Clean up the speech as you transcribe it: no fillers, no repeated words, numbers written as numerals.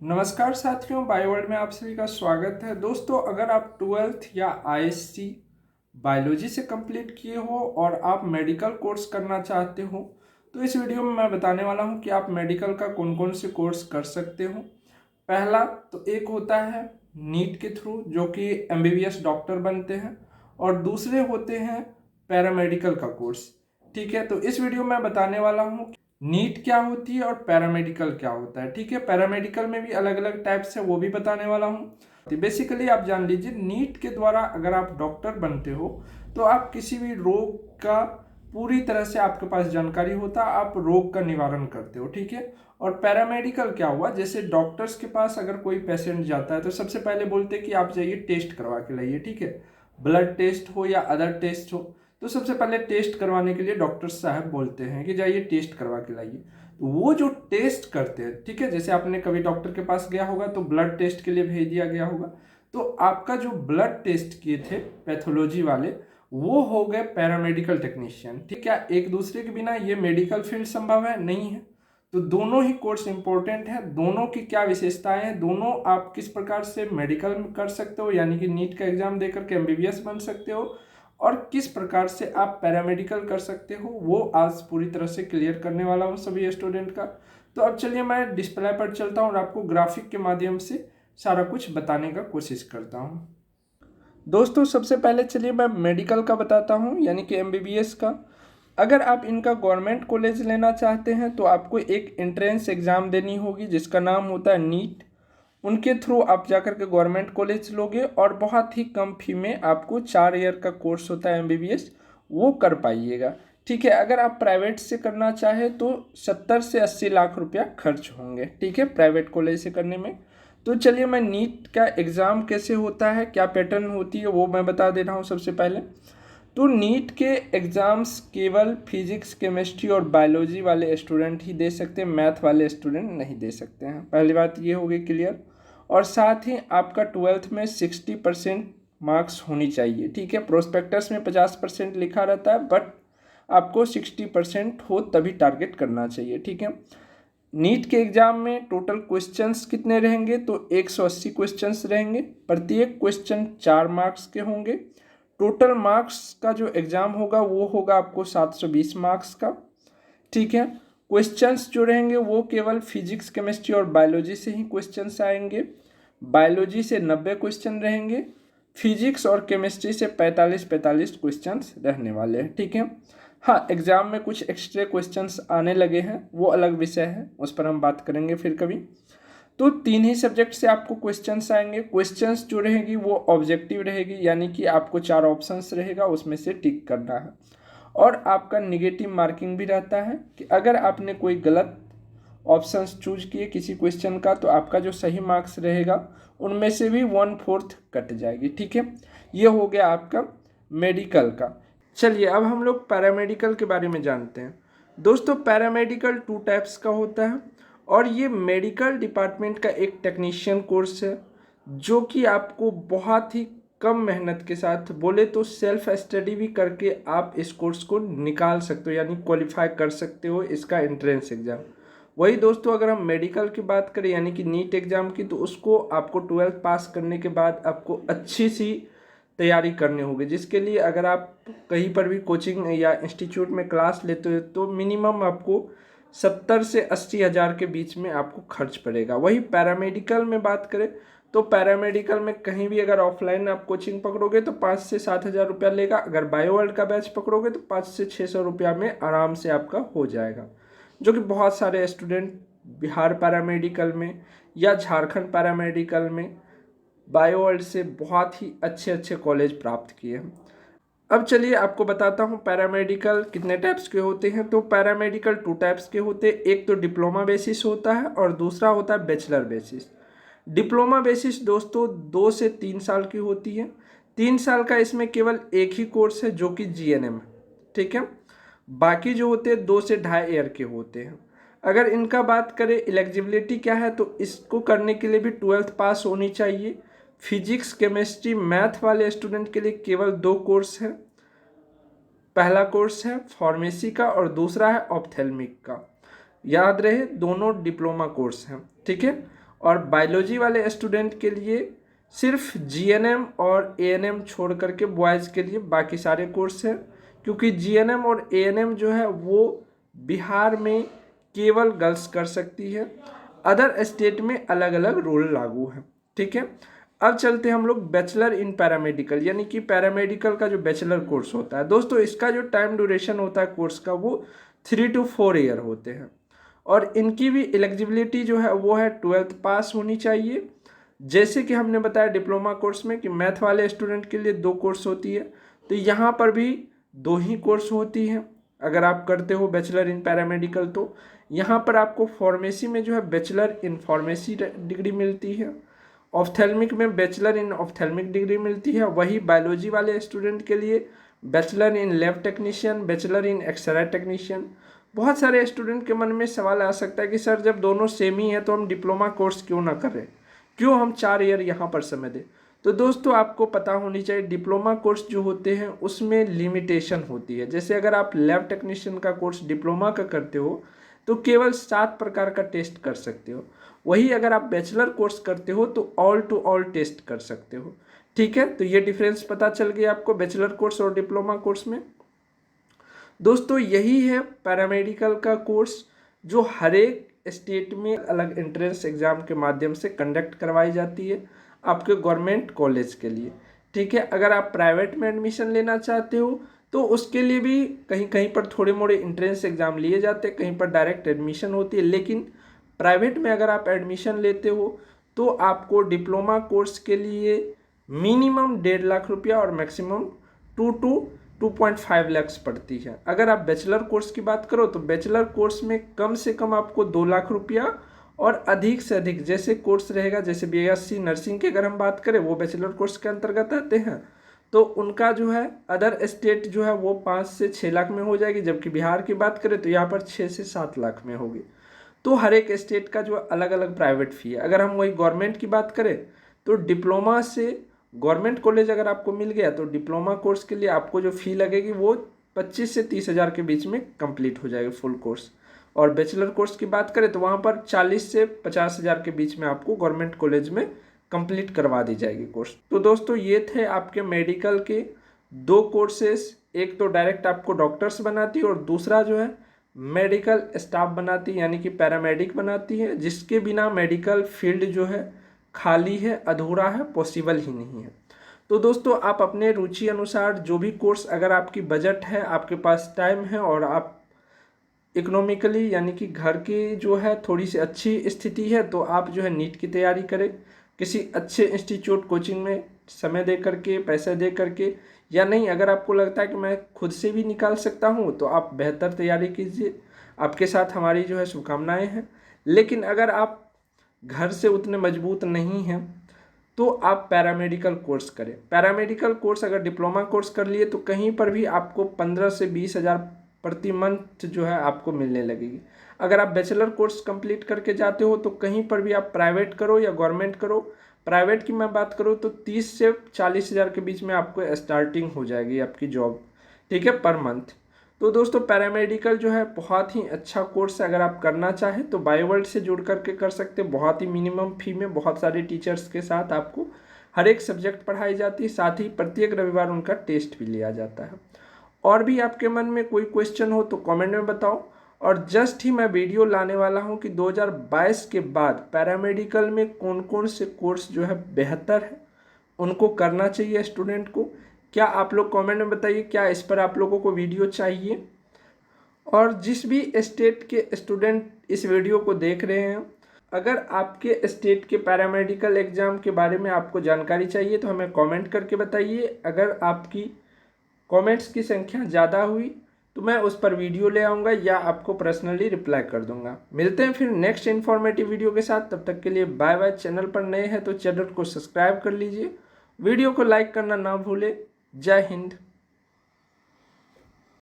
नमस्कार साथियों, bio world में आप सभी का स्वागत है। दोस्तों, अगर आप 12th या आईएससी बायोलॉजी से कंप्लीट किए हो और आप मेडिकल कोर्स करना चाहते हो तो इस वीडियो में मैं बताने वाला हूं कि आप मेडिकल का कौन कौन से कोर्स कर सकते हो। पहला तो एक होता है नीट के थ्रू, जो कि एमबीबीएस डॉक्टर बनते हैं, और दूसरे होते हैं पैरामेडिकल का कोर्स। ठीक है, तो इस वीडियो में बताने वाला हूँ नीट क्या होती है और पैरामेडिकल क्या होता है। ठीक है, पैरामेडिकल में भी अलग अलग टाइप्स है, वो भी बताने वाला हूँ। तो बेसिकली आप जान लीजिए, नीट के द्वारा अगर आप डॉक्टर बनते हो तो आप किसी भी रोग का पूरी तरह से आपके पास जानकारी होता है, आप रोग का निवारण करते हो। ठीक है, और पैरामेडिकल क्या हुआ, जैसे डॉक्टर्स के पास अगर कोई पेशेंट जाता है तो सबसे पहले बोलते हैं कि आप जाइए टेस्ट करवा के लाइए। ठीक है, ब्लड टेस्ट हो या अदर टेस्ट हो, तो सबसे पहले टेस्ट करवाने के लिए डॉक्टर साहब बोलते हैं कि जाइए टेस्ट करवा के लाइए। तो वो जो टेस्ट करते हैं, ठीक है, जैसे आपने कभी डॉक्टर के पास गया होगा तो ब्लड टेस्ट के लिए भेज दिया गया होगा, तो आपका जो ब्लड टेस्ट किए थे पैथोलॉजी वाले, वो हो गए पैरामेडिकल टेक्नीशियन। ठीक है, एक दूसरे के बिना ये मेडिकल फील्ड संभव है नहीं है। तो दोनों ही कोर्स इंपॉर्टेंट है, दोनों की क्या विशेषताएं हैं, दोनों आप किस प्रकार से मेडिकल में कर सकते हो, यानी कि नीट का एग्जाम देकर के एमबीबीएस बन सकते हो, और किस प्रकार से आप पैरामेडिकल कर सकते हो, वो आज पूरी तरह से क्लियर करने वाला हूँ सभी स्टूडेंट का। तो अब चलिए मैं डिस्प्ले पर चलता हूँ और आपको ग्राफिक के माध्यम से सारा कुछ बताने का कोशिश करता हूँ। दोस्तों, सबसे पहले चलिए मैं मेडिकल का बताता हूँ, यानी कि एमबीबीएस का। अगर आप इनका गवर्नमेंट कॉलेज लेना चाहते हैं तो आपको एक एंट्रेंस एग्ज़ाम देनी होगी जिसका नाम होता है नीट। उनके थ्रू आप जाकर के गवर्नमेंट कॉलेज लोगे और बहुत ही कम फी में आपको 4 ईयर का कोर्स होता है एमबीबीएस, वो कर पाइएगा। ठीक है, अगर आप प्राइवेट से करना चाहें तो 70 से 80 लाख रुपया खर्च होंगे। ठीक है, प्राइवेट कॉलेज से करने में। तो चलिए मैं नीट का एग्ज़ाम कैसे होता है, क्या पैटर्न होती है, वो मैं बता दे रहा हूँ सबसे पहले। तो नीट के एग्ज़ाम्स केवल फिजिक्स, केमिस्ट्री और बायोलॉजी वाले स्टूडेंट ही दे सकते हैं, मैथ वाले स्टूडेंट नहीं दे सकते हैं। पहली बात ये हो गई क्लियर। और साथ ही आपका 12th में 60% मार्क्स होनी चाहिए। ठीक है, प्रोस्पेक्टस में 50% लिखा रहता है, बट आपको 60% हो तभी टारगेट करना चाहिए। ठीक है, नीट के एग्जाम में टोटल क्वेश्चंस कितने रहेंगे, तो 180 क्वेश्चंस रहेंगे, प्रत्येक क्वेश्चन 4 मार्क्स के होंगे। टोटल मार्क्स का जो एग्ज़ाम होगा वो होगा आपको 720 मार्क्स का। ठीक है, क्वेश्चंस जो रहेंगे वो केवल फिजिक्स, केमिस्ट्री और बायोलॉजी से ही क्वेश्चंस आएंगे। बायोलॉजी से 90 क्वेश्चन रहेंगे, फिजिक्स और केमिस्ट्री से 45 क्वेश्चंस रहने वाले हैं। ठीक है, हाँ, एग्ज़ाम में कुछ एक्स्ट्रा क्वेश्चंस आने लगे हैं, वो अलग विषय है, उस पर हम बात करेंगे फिर कभी। तो 3 ही सब्जेक्ट से आपको क्वेश्चंस आएंगे। क्वेश्चंस जो रहेगी वो ऑब्जेक्टिव रहेगी, यानी कि आपको 4 ऑप्शंस रहेगा, उसमें से टिक करना है। और आपका निगेटिव मार्किंग भी रहता है कि अगर आपने कोई गलत ऑप्शंस चूज किए किसी क्वेश्चन का तो आपका जो सही मार्क्स रहेगा उनमें से भी 1/4 कट जाएगी। ठीक है, ये हो गया आपका मेडिकल का। चलिए अब हम लोग पैरामेडिकल के बारे में जानते हैं। दोस्तों, पैरामेडिकल 2 टाइप्स का होता है और ये मेडिकल डिपार्टमेंट का एक टेक्नीशियन कोर्स है, जो कि आपको बहुत ही कम मेहनत के साथ, बोले तो सेल्फ स्टडी भी करके आप इस कोर्स को निकाल सकते हो, यानी क्वालिफाई कर सकते हो इसका एंट्रेंस एग्ज़ाम। वही दोस्तों, अगर हम मेडिकल की बात करें यानी कि नीट एग्ज़ाम की, तो उसको आपको 12th पास करने के बाद आपको अच्छी सी तैयारी करनी होगी, जिसके लिए अगर आप कहीं पर भी कोचिंग या इंस्टीट्यूट में क्लास लेते हो तो मिनिमम आपको 70 से 80 हज़ार के बीच में आपको खर्च पड़ेगा। वही पैरामेडिकल में बात करें तो पैरामेडिकल में कहीं भी अगर ऑफलाइन आप कोचिंग पकड़ोगे तो 5 से 7 हज़ार रुपया लेगा, अगर बायो वर्ल्ड का बैच पकड़ोगे तो 5 से 600 रुपया में आराम से आपका हो जाएगा, जो कि बहुत सारे स्टूडेंट बिहार पैरामेडिकल में या झारखंड पैरामेडिकल में बायो वर्ल्ड से बहुत ही अच्छे अच्छे कॉलेज प्राप्त किए हैं। अब चलिए आपको बताता हूँ पैरामेडिकल कितने टाइप्स के होते हैं। तो पैरामेडिकल 2 टाइप्स के होते हैं, एक तो डिप्लोमा बेसिस होता है और दूसरा होता है बैचलर बेसिस। डिप्लोमा बेसिस दोस्तों 2 से 3 साल की होती है। 3 साल का इसमें केवल एक ही कोर्स है जो कि जीएनएम है। ठीक है, बाकी जो होते हैं 2 से 2.5 ईयर के होते हैं। अगर इनका बात करें एलिजिबिलिटी क्या है, तो इसको करने के लिए भी 12th पास होनी चाहिए। फिजिक्स, केमिस्ट्री, मैथ वाले स्टूडेंट के लिए केवल 2 कोर्स है। पहला कोर्स है फार्मेसी का और दूसरा है ऑप्थेल्मिक का। याद रहे, दोनों डिप्लोमा कोर्स हैं। ठीक है, और बायोलॉजी वाले स्टूडेंट के लिए सिर्फ जीएनएम और एएनएम छोड़ करके बॉयज़ के लिए बाकी सारे कोर्स हैं, क्योंकि जीएनएम और एएनएम जो है वो बिहार में केवल गर्ल्स कर सकती है, अदर स्टेट में अलग अलग रूल लागू है। ठीक है, अब चलते हैं हम लोग बैचलर इन पैरामेडिकल, यानी कि पैरामेडिकल का जो बैचलर कोर्स होता है। दोस्तों इसका जो टाइम ड्यूरेशन होता है कोर्स का वो 3 to 4 ईयर होते हैं, और इनकी भी एलिजिबिलिटी जो है वो है 12th पास होनी चाहिए। जैसे कि हमने बताया डिप्लोमा कोर्स में कि मैथ वाले स्टूडेंट के लिए 2 कोर्स होती है, तो यहाँ पर भी 2 ही कोर्स होती हैं। अगर आप करते हो बैचलर इन पैरामेडिकल तो यहाँ पर आपको फार्मेसी में जो है बैचलर इन फार्मेसी डिग्री मिलती है, ऑफ्थेल्मिक में बैचलर इन ऑफ्थेल्मिक डिग्री मिलती है। वही बायोलॉजी वाले स्टूडेंट के लिए bachelor in lab technician, bachelor in x-ray technician. बहुत सारे स्टूडेंट के मन में सवाल आ सकता है कि सर जब दोनों सेम ही है तो हम डिप्लोमा कोर्स क्यों ना करें, क्यों हम 4 ईयर यहाँ पर समय दें। तो दोस्तों आपको पता होनी चाहिए डिप्लोमा कोर्स जो होते हैं उसमें लिमिटेशन होती है। जैसे अगर आप लैब टेक्नीशियन का कोर्स डिप्लोमा का करते हो तो केवल 7 प्रकार का टेस्ट कर सकते हो, वही अगर आप बैचलर कोर्स करते हो तो ऑल टू ऑल टेस्ट कर सकते हो। ठीक है, तो ये डिफरेंस पता चल गया आपको बैचलर कोर्स और डिप्लोमा कोर्स में। दोस्तों यही है पैरामेडिकल का कोर्स जो हर एक स्टेट में अलग एंट्रेंस एग्जाम के माध्यम से कंडक्ट करवाई जाती है आपके गवर्नमेंट कॉलेज के लिए। ठीक है, अगर आप प्राइवेट में एडमिशन लेना चाहते हो तो उसके लिए भी कहीं कहीं पर थोड़े मोड़े एंट्रेंस एग्जाम लिए जाते हैं, कहीं पर डायरेक्ट एडमिशन होती है। लेकिन प्राइवेट में अगर आप एडमिशन लेते हो तो आपको डिप्लोमा कोर्स के लिए मिनिमम 1.5 लाख रुपया और मैक्सिमम 2 to 2.5 लाख पड़ती है। अगर आप बैचलर कोर्स की बात करो तो बैचलर कोर्स में कम से कम आपको 2 लाख रुपया और अधिक से अधिक जैसे कोर्स रहेगा, जैसे बीएससी नर्सिंग की अगर हम बात करें वो बैचलर कोर्स के अंतर्गत आते हैं, तो उनका जो है अदर स्टेट जो है वो 5 से 6 लाख में हो जाएगी, जबकि बिहार की बात करें तो यहाँ पर 6 से 7 लाख में होगी। तो हर एक स्टेट का जो अलग अलग प्राइवेट फ़ी है। अगर हम वही गवर्नमेंट की बात करें तो डिप्लोमा से गवर्नमेंट कॉलेज अगर आपको मिल गया तो डिप्लोमा कोर्स के लिए आपको जो फ़ी लगेगी वो 25 से 30 हज़ार के बीच में कंप्लीट हो जाएगी फुल कोर्स। और बैचलर कोर्स की बात करें तो वहाँ पर 40 से 50 हज़ार के बीच में आपको गवर्नमेंट कॉलेज में कंप्लीट करवा दी जाएगी कोर्स। तो दोस्तों ये थे आपके मेडिकल के 2 कोर्सेस, एक तो डायरेक्ट आपको डॉक्टर्स बनाती है और दूसरा जो है मेडिकल स्टाफ बनाती है, यानी कि पैरामेडिक बनाती है, जिसके बिना मेडिकल फील्ड जो है खाली है, अधूरा है, पॉसिबल ही नहीं है। तो दोस्तों आप अपने रुचि अनुसार जो भी कोर्स, अगर आपकी बजट है, आपके पास टाइम है और आप इकोनॉमिकली यानी कि घर की जो है थोड़ी सी अच्छी स्थिति है, तो आप जो है नीट की तैयारी करें किसी अच्छे इंस्टीट्यूट कोचिंग में समय दे करके, पैसे दे करके, या नहीं अगर आपको लगता है कि मैं खुद से भी निकाल सकता हूँ तो आप बेहतर तैयारी कीजिए। आपके साथ हमारी जो है शुभकामनाएं हैं। लेकिन अगर आप घर से उतने मजबूत नहीं हैं तो आप पैरामेडिकल कोर्स करें। पैरामेडिकल कोर्स अगर डिप्लोमा कोर्स कर लिए तो कहीं पर भी आपको 15 से 20 हज़ार प्रति मंथ जो है आपको मिलने लगेगी। अगर आप बैचलर कोर्स कंप्लीट करके जाते हो तो कहीं पर भी आप प्राइवेट करो या गवर्नमेंट करो, प्राइवेट की मैं बात करूँ तो 30 से 40 हज़ार के बीच में आपको स्टार्टिंग हो जाएगी आपकी जॉब, ठीक है, पर मंथ। तो दोस्तों पैरामेडिकल जो है बहुत ही अच्छा कोर्स है। अगर आप करना चाहें तो बायोवर्ल्ड से जुड़ करके कर सकते हैं। बहुत ही मिनिमम फी में बहुत सारे टीचर्स के साथ आपको हर एक सब्जेक्ट पढ़ाई जाती है, साथ ही प्रत्येक रविवार उनका टेस्ट भी लिया जाता है। और भी आपके मन में कोई क्वेश्चन हो तो कमेंट में बताओ। और जस्ट ही मैं वीडियो लाने वाला हूं कि 2022 के बाद पैरामेडिकल में कौन कौन से कोर्स जो है बेहतर है, उनको करना चाहिए स्टूडेंट को। क्या आप लोग कमेंट में बताइए, क्या इस पर आप लोगों को वीडियो चाहिए। और जिस भी स्टेट के स्टूडेंट इस वीडियो को देख रहे हैं, अगर आपके स्टेट के पैरामेडिकल एग्ज़ाम के बारे में आपको जानकारी चाहिए तो हमें कमेंट करके बताइए। अगर आपकी कमेंट्स की संख्या ज़्यादा हुई तो मैं उस पर वीडियो ले आऊँगा या आपको पर्सनली रिप्लाई कर दूँगा। मिलते हैं फिर नेक्स्ट इन्फॉर्मेटिव वीडियो के साथ, तब तक के लिए बाय बाय। चैनल पर नए हैं तो चैनल को सब्सक्राइब कर लीजिए, वीडियो को लाइक करना ना भूलें। जय हिंद।